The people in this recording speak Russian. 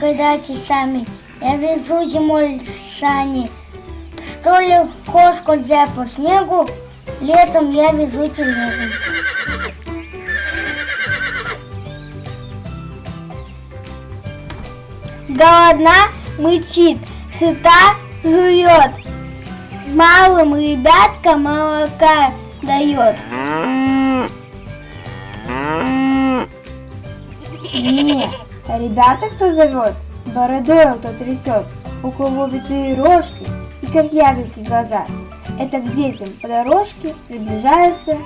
угадайте сами, я везу зимой сани. Что легко скользя по снегу, летом я везу телегу. Голодна мычит, сыта жует, малым ребятка молока дает. Не, ребята кто зовет, бородой кто трясет, у кого витые рожки и как ягодки глаза. Это к детям по дорожке приближается